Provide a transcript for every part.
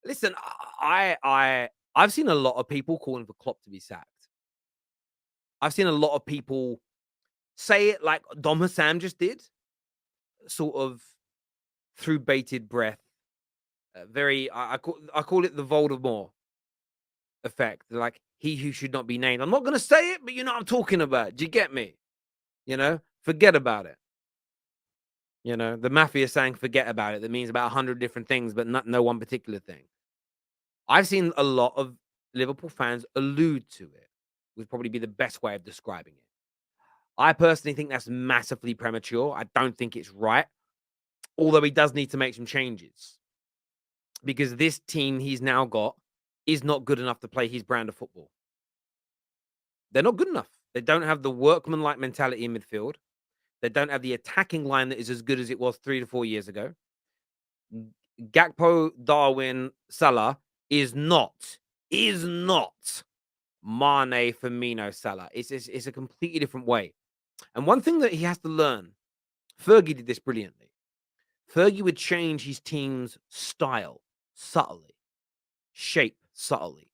Listen, I've seen a lot of people calling for Klopp to be sacked. I've seen a lot of people say it like Dom Hassan just did, sort of through bated breath. Very, I call it the Voldemort effect. Like he who should not be named. I'm not going to say it, but you know what I'm talking about. Do you get me? Forget about it. The mafia saying "forget about it" that means about 100 different things, but not no one particular thing. I've seen a lot of Liverpool fans allude to it. Would probably be the best way of describing it. I personally think that's massively premature. I don't think it's right, although he does need to make some changes because this team he's now got is not good enough to play his brand of football. They're not good enough. They don't have the workman-like mentality in midfield. They don't have the attacking line that is as good as it was 3 to 4 years ago. Gakpo, Darwin, Salah is not Mane, Firmino, Salah. It's a completely different way. And one thing that he has to learn, Fergie did this brilliantly. Fergie would change his team's style subtly, shape subtly,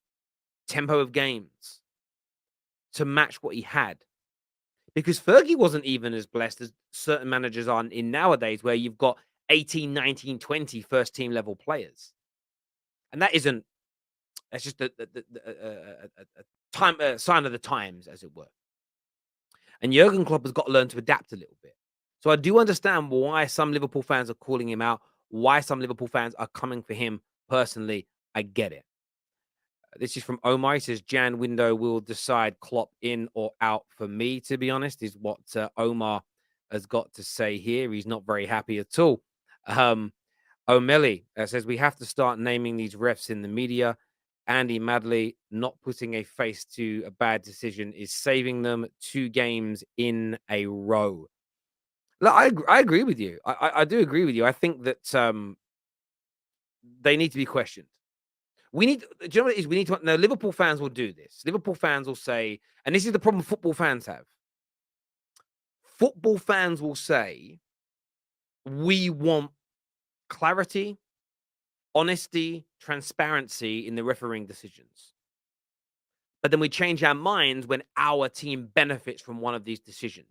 tempo of games to match what he had. Because Fergie wasn't even as blessed as certain managers are in nowadays, where you've got 18, 19, 20 first team level players. And that's just a time sign of the times, as it were. And Jurgen Klopp has got to learn to adapt a little bit. So I do understand why some Liverpool fans are calling him out, why some Liverpool fans are coming for him personally. I get it. This is from Omar. He says, Jan window will decide Klopp in or out for me, to be honest, is what Omar has got to say here. He's not very happy at all. O'Malley says, we have to start naming these refs in the media. Andy Madley not putting a face to a bad decision is saving them 2 games in a row. Look, I agree with you. I do agree with you. I think that they need to be questioned. Do you know what it is? We need to. No, Liverpool fans will do this. Liverpool fans will say, and this is the problem football fans have. Football fans will say, we want clarity, honesty, transparency in the refereeing decisions. But then we change our minds when our team benefits from one of these decisions.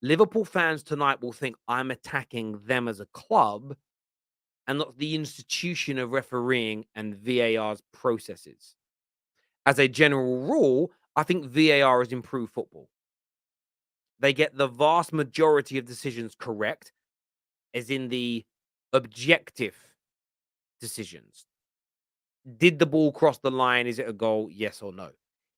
Liverpool fans tonight will think I'm attacking them as a club and not the institution of refereeing and VAR's processes. As a general rule, I think VAR has improved football. They get the vast majority of decisions correct, as in the objective decisions. Did the ball cross the line? Is it a goal? Yes or no?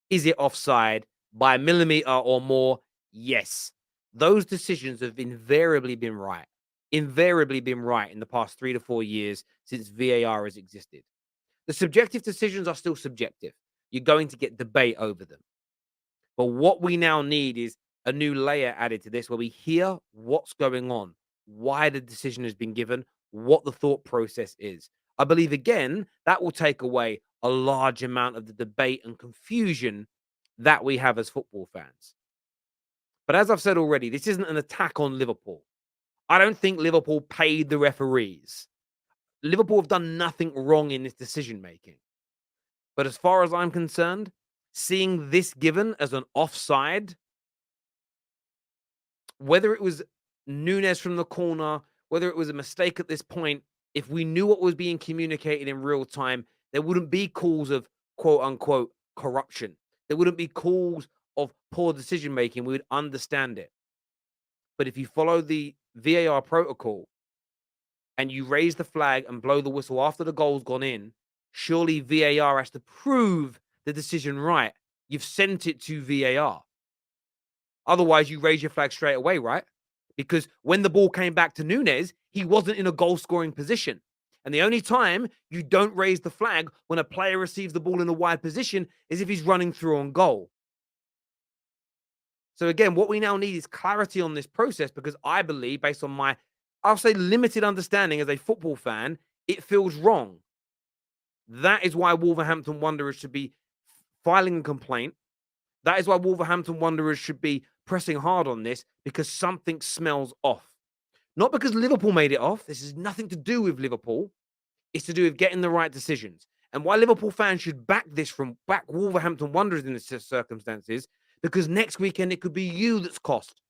Is it offside by a millimeter or more? Yes. Those decisions have invariably been right. Invariably been right in the past 3 to 4 years since VAR has existed. The subjective decisions are still subjective. You're going to get debate over them. But what we now need is a new layer added to this where we hear what's going on, why the decision has been given, what the thought process is. I believe, again, that will take away a large amount of the debate and confusion that we have as football fans. But as I've said already, this isn't an attack on Liverpool. I don't think Liverpool paid the referees. Liverpool have done nothing wrong in this decision making. But as far as I'm concerned, seeing this given as an offside, whether it was Nunes from the corner, whether it was a mistake at this point, if we knew what was being communicated in real time, there wouldn't be calls of quote unquote corruption. There wouldn't be calls of poor decision making. We would understand it. But if you follow the VAR protocol and you raise the flag and blow the whistle after the goal's gone in, surely VAR has to prove the decision right. You've sent it to VAR. Otherwise, you raise your flag straight away, right? Because when the ball came back to Nunes, he wasn't in a goal-scoring position. And the only time you don't raise the flag when a player receives the ball in a wide position is if he's running through on goal. So again, what we now need is clarity on this process because I believe, based on my, I'll say, limited understanding as a football fan, it feels wrong. That is why Wolverhampton Wanderers should be filing a complaint. That is why Wolverhampton Wanderers should be pressing hard on this because something smells off. Not because Liverpool made it off. This has nothing to do with Liverpool. It's to do with getting the right decisions. and why Liverpool fans should back Wolverhampton Wanderers in the circumstances, because next weekend it could be you that's cost.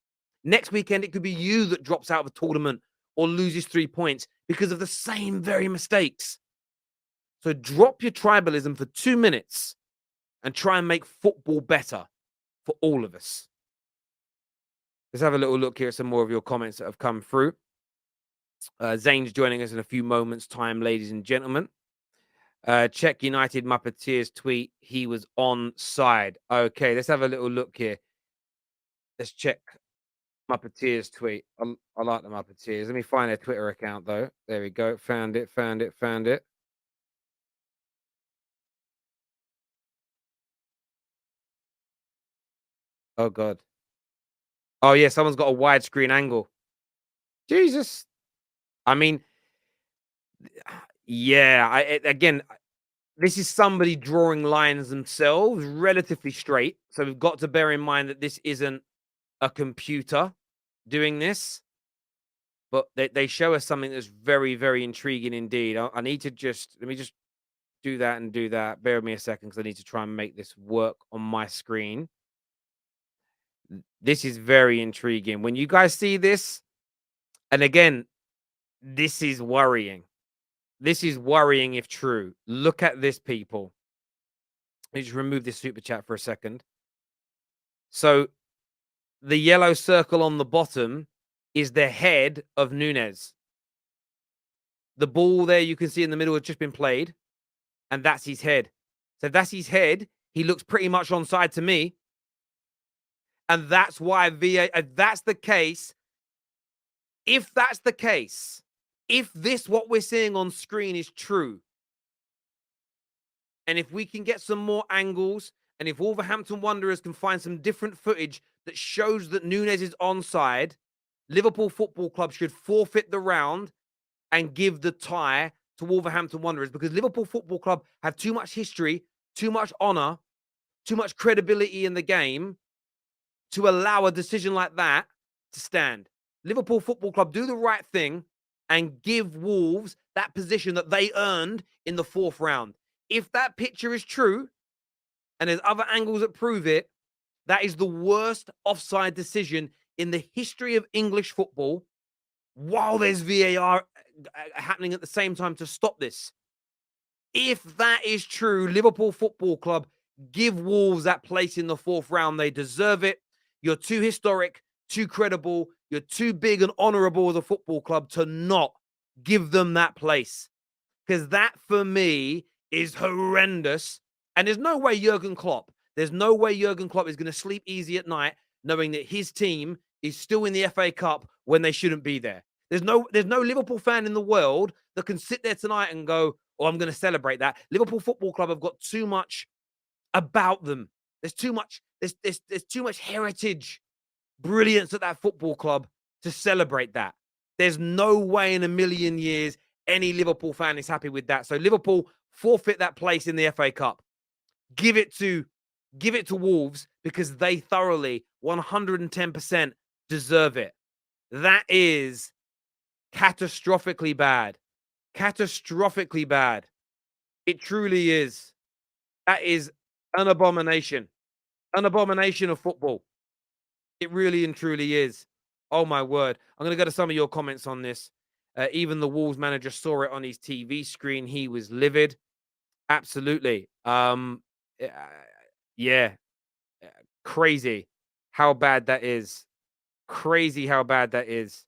Next weekend it could be you that drops out of a tournament or loses 3 points because of the same very mistakes. So drop your tribalism for 2 minutes and try and make football better for all of us. Let's have a little look here at some more of your comments that have come through. Zane's joining us in a few moments' time, ladies and gentlemen. Check United Muppeteers tweet. He was onside. Okay, let's have a little look here. Let's check Muppeteers tweet. I like the Muppeteers. Let me find their Twitter account, though. There we go. Found it. Oh, God. Oh, yeah, someone's got a widescreen angle. Jesus. I mean, yeah, again, this is somebody drawing lines themselves relatively straight. So we've got to bear in mind that this isn't a computer doing this, but they show us something that's very, very intriguing indeed. I need to let me just do that and do that. Bear with me a second because I need to try and make this work on my screen. This is very intriguing. When you guys see this, and again, this is worrying. This is worrying if true. Look at this, people. Let me just remove this super chat for a second. So the yellow circle on the bottom is the head of Núñez. The ball there you can see in the middle has just been played, and that's his head. So if that's his head, he looks pretty much onside to me. And that's why if that's the case, if what we're seeing on screen is true, and if we can get some more angles, and if Wolverhampton Wanderers can find some different footage that shows that Núñez is onside, Liverpool Football Club should forfeit the round and give the tie to Wolverhampton Wanderers, because Liverpool Football Club have too much history, too much honor, too much credibility in the game to allow a decision like that to stand. Liverpool Football Club, do the right thing and give Wolves that position that they earned in the 4th round. If that picture is true, and there's other angles that prove it, that is the worst offside decision in the history of English football, while there's VAR happening at the same time to stop this. If that is true, Liverpool Football Club, give Wolves that place in the 4th round. They deserve it. You're too historic, too credible. You're too big and honorable as a football club to not give them that place. Because that, for me, is horrendous. And there's no way Jurgen Klopp is going to sleep easy at night knowing that his team is still in the FA Cup when they shouldn't be there. There's no Liverpool fan in the world that can sit there tonight and go, oh, I'm going to celebrate that. Liverpool Football Club have got too much about them. There's too much heritage, brilliance at that football club to celebrate that. There's no way in a million years any Liverpool fan is happy with that. So Liverpool, forfeit that place in the FA Cup. Give it to Wolves, because they thoroughly 110% deserve it. That is catastrophically bad. Catastrophically bad. It truly is. That is an abomination. An abomination of football. It really and truly is. Oh, my word. I'm going to go to some of your comments on this. Even the Wolves manager saw it on his TV screen. He was livid. Absolutely. Yeah. Crazy how bad that is. Crazy how bad that is.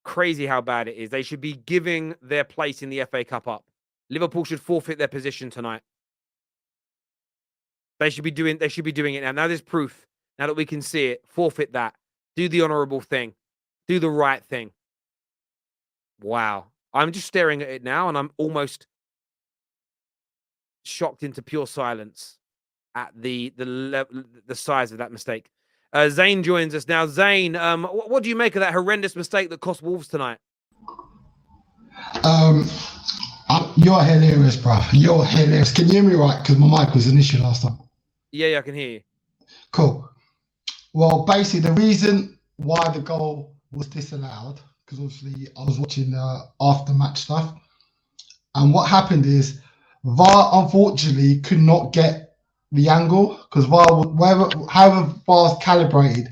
Crazy how bad it is. They should be giving their place in the FA Cup up. Liverpool should forfeit their position tonight. They should be doing it now. Now there's proof. Now that we can see it, forfeit that. Do the honorable thing. Do the right thing. Wow. I'm just staring at it now, and I'm almost shocked into pure silence at the size of that mistake. Zane joins us now. Zane, what do you make of that horrendous mistake that cost Wolves tonight? You're hilarious, bro. You're hilarious. Can you hear me right? Because my mic was an issue last time. Yeah, I can hear you. Cool. Well, basically, the reason why the goal was disallowed, because obviously I was watching after match stuff, And what happened is VAR unfortunately could not get the angle because however VAR's calibrated,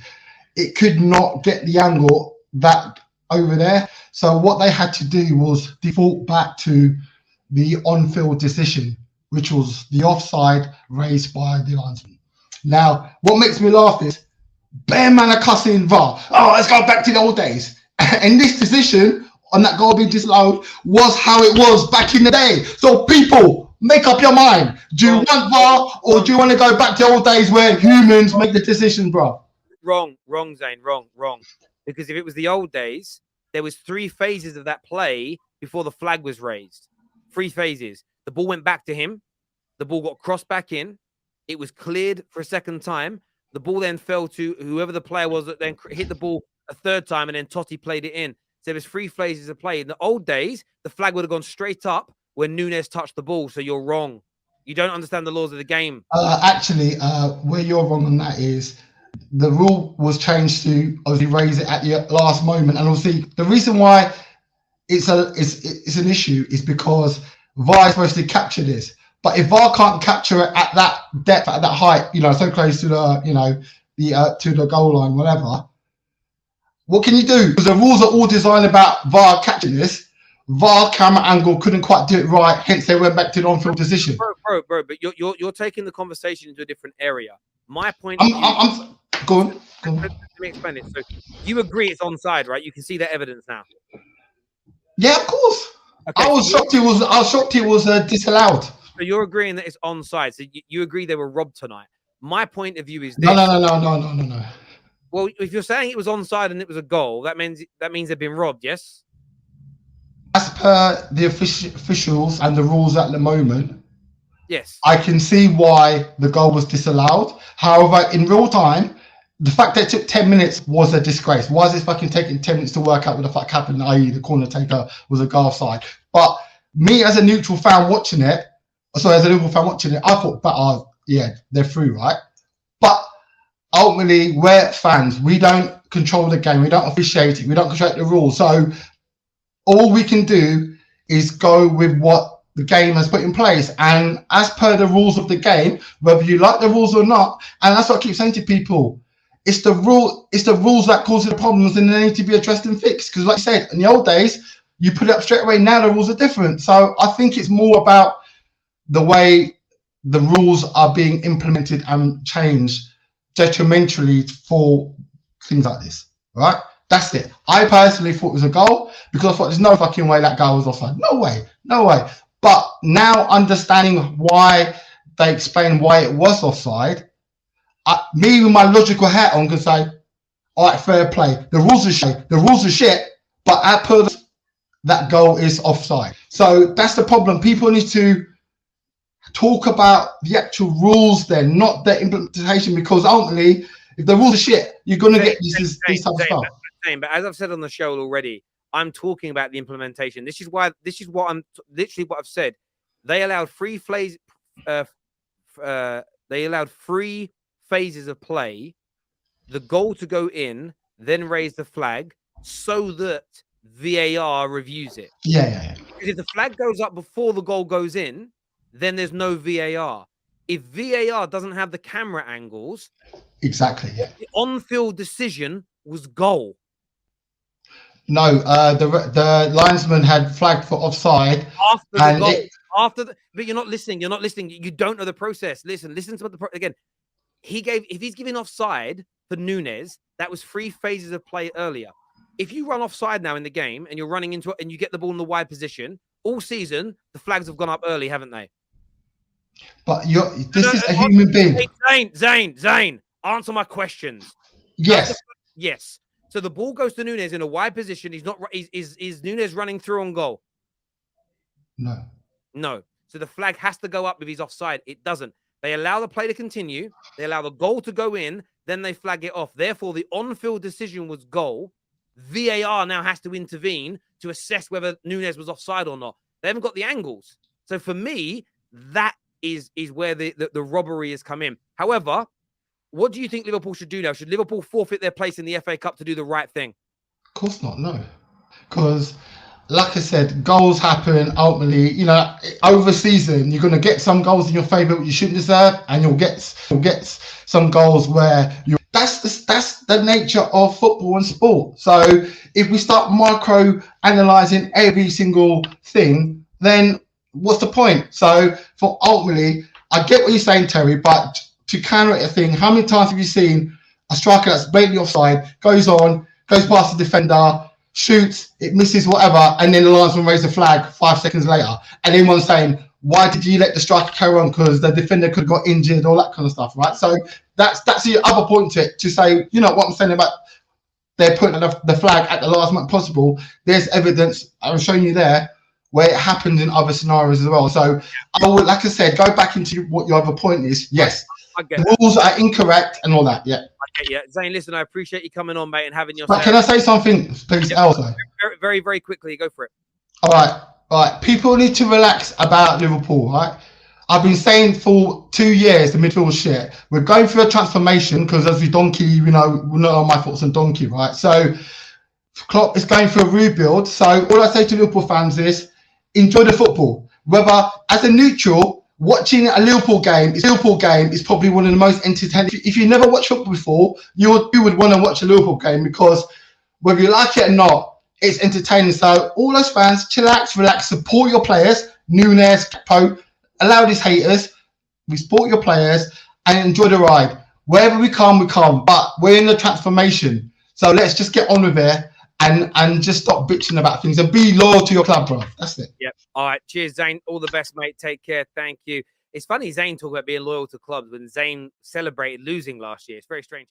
it could not get the angle that over there. So what they had to do was default back to the on-field decision, which was the offside raised by the linesman. Now, what makes me laugh is bare man are cussing VAR. Oh, let's go back to the old days. And this decision on that goal being disallowed was how it was back in the day. So people, make up your mind. Do you want VAR or do you want to go back to old days where humans make the decision, bro? Wrong, Zane, wrong. Because if it was the old days, there was 3 phases of that play before the flag was raised. 3 phases. The ball went back to him. The ball got crossed back in. It was cleared for a second time. The ball then fell to whoever the player was that then hit the ball a third time, and then Totti played it in. So there was 3 phases of play. In the old days, the flag would have gone straight up when Nunes touched the ball. So you're wrong. You don't understand the laws of the game. Actually, where you're wrong on that is the rule was changed to obviously raise it at the last moment, and obviously the reason why it's an issue is because VAR is supposed to capture this. But if VAR can't capture it at that depth, at that height, so close to the to the goal line, whatever, what can you do? Because the rules are all designed about VAR catching this. VAR camera angle couldn't quite do it right, hence they went back to the on-field decision. Bro, but you're taking the conversation into a different area. My point. Go on. Let me explain it. So you agree it's onside, right? You can see that evidence now. Yeah, of course. Okay, I was shocked it was disallowed. So you're agreeing that it's onside. So you agree they were robbed tonight. My point of view is this. No. Well, if you're saying it was onside and it was a goal, that means they've been robbed, yes? As per the officials and the rules at the moment, yes, I can see why the goal was disallowed. However, in real time, the fact that it took 10 minutes was a disgrace. Why is it fucking taking 10 minutes to work out what the fuck happened, i.e. the corner taker was a goal offside? But me as a neutral fan watching it, I thought, yeah, they're through, right? But ultimately, we're fans. We don't control the game. We don't officiate it. We don't control the rules. So all we can do is go with what the game has put in place. And as per the rules of the game, whether you like the rules or not, and that's what I keep saying to people, it's the rules that cause the problems and they need to be addressed and fixed. Because like I said, in the old days, you put it up straight away. Now the rules are different. So I think it's more about the way the rules are being implemented and changed detrimentally for things like this, right? That's it. I personally thought it was a goal because I thought there's no fucking way that guy was offside. No way. But now understanding why they explain why it was offside, me with my logical hat on can say, all right, fair play. The rules are shit, but at per that goal is offside. So that's the problem. People need to talk about the actual rules then, not the implementation, because ultimately, if the rules are shit, you're going to get this type of stuff. But as I've said on the show already, I'm talking about the implementation. This is what I've said. They allowed 3 phases. They allowed 3 phases of play, the goal to go in, then raise the flag, so that VAR reviews it. Yeah. Because if the flag goes up before the goal goes in, then there's no VAR. If VAR doesn't have the camera angles, exactly, yeah. The on-field decision was goal. No, the linesman had flagged for offside after the goal. But you're not listening. You don't know the process. Listen to what again. If he's giving offside for Nunes, that was 3 phases of play earlier. If you run offside now in the game and you're running into it and you get the ball in the wide position, all season the flags have gone up early, haven't they? But this is a human being. Zane, answer my questions. Yes. So the ball goes to Nunes in a wide position. He's not. Is Nunes running through on goal? No. So the flag has to go up if he's offside. It doesn't. They allow the play to continue. They allow the goal to go in. Then they flag it off. Therefore, the on-field decision was goal. VAR now has to intervene to assess whether Nunes was offside or not. They haven't got the angles. So for me, that is where the robbery has come in. However, what do you think Liverpool should do now? Should Liverpool forfeit their place in the FA Cup to do the right thing? Of course not, no. Because like I said, goals happen ultimately. You know, over season, you're going to get some goals in your favour you shouldn't deserve, and you'll get some goals where you. That's the nature of football and sport. So if we start micro analysing every single thing, then what's the point? So for ultimately, I get what you're saying, Terry, but to counter a thing, how many times have you seen a striker that's blatantly offside, goes past the defender, shoots, it misses, whatever, and then the linesman raises the flag 5 seconds later, and everyone's saying, why did you let the striker carry on? Because the defender could have got injured, all that kind of stuff, right? So that's the other point to say, you know what I'm saying about they're putting the flag at the last moment possible. There's evidence I'm showing you there where it happens in other scenarios as well. So I would, like I said, go back into what your other point is. Yes, the rules are incorrect and all that. Yeah. I get you. Zane, listen, I appreciate you coming on, mate, and having your. But can I say something, please, Elsa? Very, very, very quickly. Go for it. All right. People need to relax about Liverpool, right? I've been saying for 2 years the midfield was shit. We're going through a transformation because as we Donkey, you know my thoughts on Donkey, right? So Klopp is going through a rebuild. So all I say to Liverpool fans is enjoy the football. Whether as a neutral, watching a Liverpool game is probably one of the most entertaining. If you never watched football before, you would want to watch a Liverpool game because whether you like it or not, it's entertaining. So all those fans, chillax, relax, support your players. Nunes, Capo, allow these haters. We support your players and enjoy the ride. Wherever we come, we come. But we're in the transformation. So let's just get on with it and just stop bitching about things and be loyal to your club, bro. That's it. Yep. All right. Cheers, Zane. All the best, mate. Take care. Thank you. It's funny, Zane talking about being loyal to clubs when Zane celebrated losing last year. It's very strange.